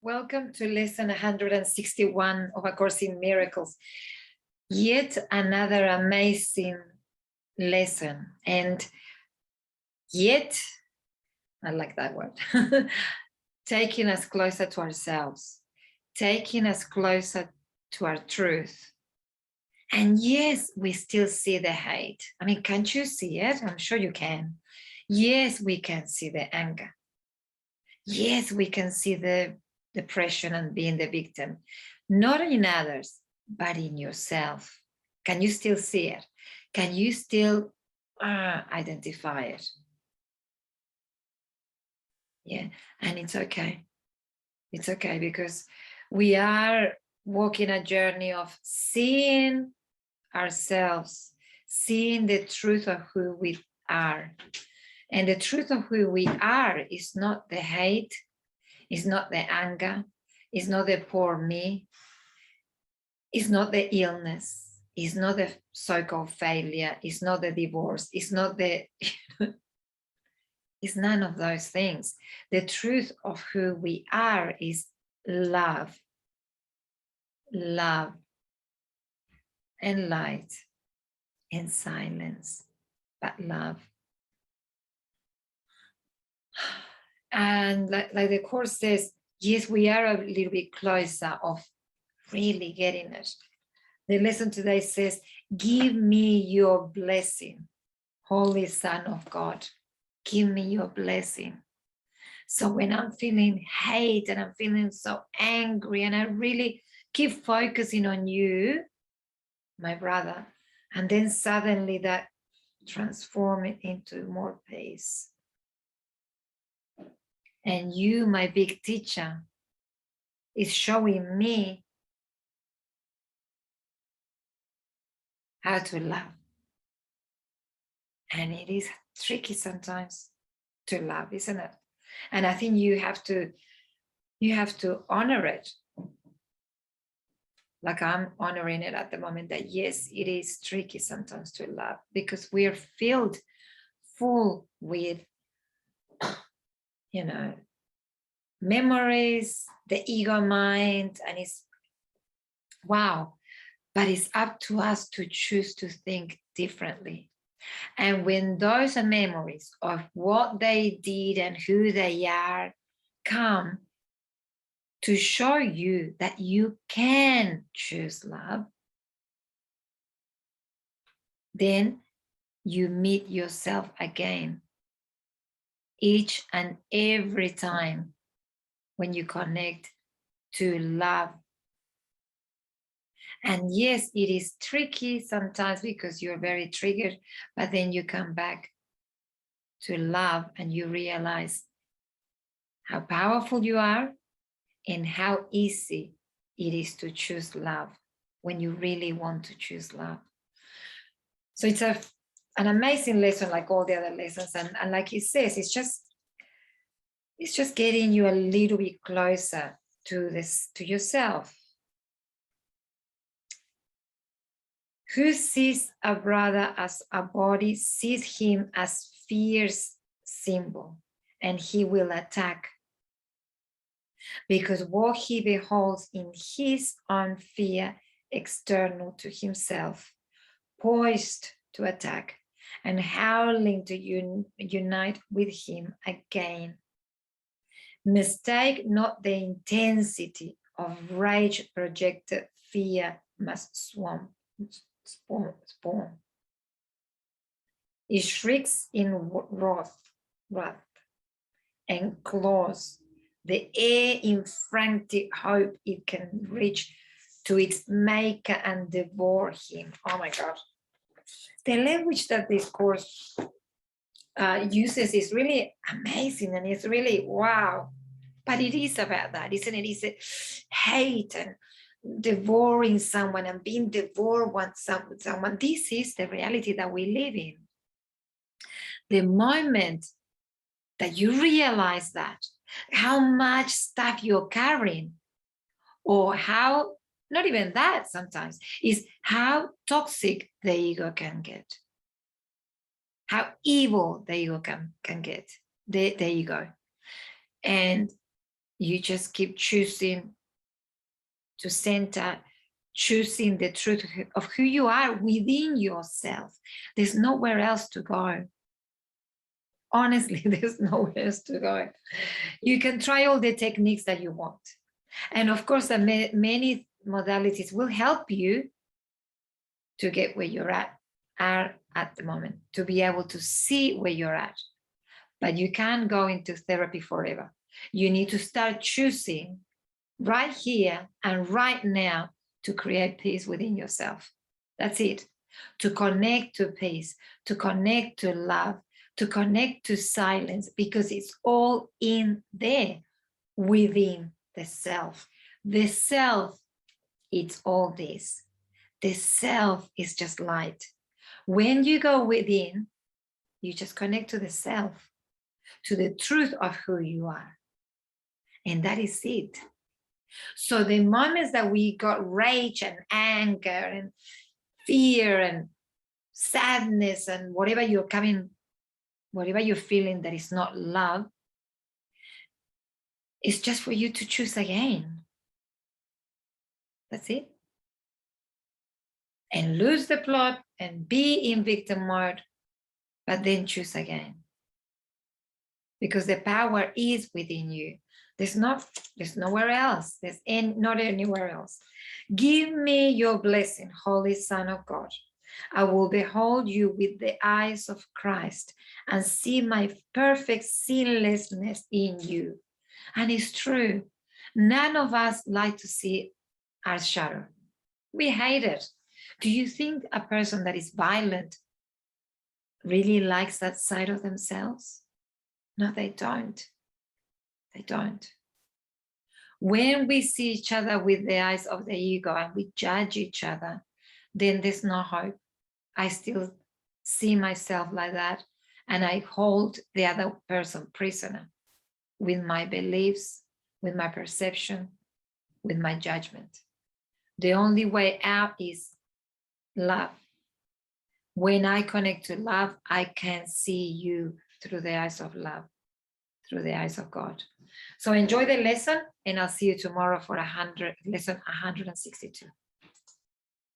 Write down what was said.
Welcome to lesson 161 of A Course in Miracles. Yet another amazing lesson. And yet, I like that word, taking us closer to ourselves, taking us closer to our truth. And yes, we still see the hate. I mean, can't you see it? I'm sure you can. Yes, we can see the anger. Yes, we can see the depression and being the victim, not in others, but in yourself. Can you still see it? Can you still identify it? Yeah, and it's okay. It's okay because we are walking a journey of seeing ourselves, seeing the truth of who we are. And the truth of who we are is not the hate, it's not the anger, it's not the poor me, it's not the illness, it's not the so-called failure, it's not the divorce, it's not the, it's none of those things. The truth of who we are is love, love, and light, and silence, but love. And like the Course says, yes, we are a little bit closer of really getting it. The lesson today says, give me your blessing, Holy Son of God. Give me your blessing. So when I'm feeling hate and I'm feeling so angry and I really keep focusing on you, my brother, and then suddenly that transform it into more peace. And you, my big teacher, is showing me how to love. And it is tricky sometimes to love, isn't it? And I think you have to honor it. Like I'm honoring it at the moment, that yes, it is tricky sometimes to love because we are filled full with, memories, the ego mind, and it's wow. But it's up to us to choose to think differently. And when those memories of what they did and who they are come to show you that you can choose love, then you meet yourself again each and every time when you connect to love. And yes, it is tricky sometimes because you're very triggered, but then you come back to love and you realize how powerful you are and how easy it is to choose love when you really want to choose love. So it's an amazing lesson, like all the other lessons. And like he says, it's just getting you a little bit closer to yourself. Who sees a brother as a body sees him as fear's symbol, and he will attack. Because what he beholds in his own fear external to himself, poised to attack and howling to unite with him again. Mistake not the intensity of rage projected fear must spawn. It shrieks in wrath and claws the air in frantic hope it can reach to its maker and devour him. Oh my God. The language that this course uses is really amazing and it's really wow. But it is about that, isn't it? It's hate and devouring someone and being devoured with someone. This is the reality that we live in. The moment that you realize that, how much stuff you're carrying, or how, not even that sometimes, is how toxic the ego can get, how evil the ego can get, the ego. And You just keep choosing to center, choosing the truth of who you are within yourself. There's nowhere else to go. Honestly, there's nowhere else to go. You can try all the techniques that you want. And of course, many modalities will help you to get where you're are at the moment, to be able to see where you're at. But you can't go into therapy forever. You need to start choosing right here and right now to create peace within yourself. That's it. To connect to peace, to connect to love, to connect to silence, because it's all in there within the self. The self, it's all this. The self is just light. When you go within, you just connect to the self, to the truth of who you are. And that is it. So the moments that we got rage and anger and fear and sadness and whatever you're feeling that is not love, it's just for you to choose again. That's it. And lose the plot and be in victim mode, but then choose again. Because the power is within you. There's nowhere else. Not anywhere else. Give me your blessing, Holy Son of God. I will behold you with the eyes of Christ and see my perfect sinlessness in you. And it's true. None of us like to see our shadow. We hate it. Do you think a person that is violent really likes that side of themselves? No, they don't. They don't. When we see each other with the eyes of the ego and we judge each other, then there's no hope. I still see myself like that, and I hold the other person prisoner with my beliefs, with my perception, with my judgment. The only way out is love. When I connect to love, I can see you through the eyes of love, through the eyes of God. So enjoy the lesson, and I'll see you tomorrow for lesson 162.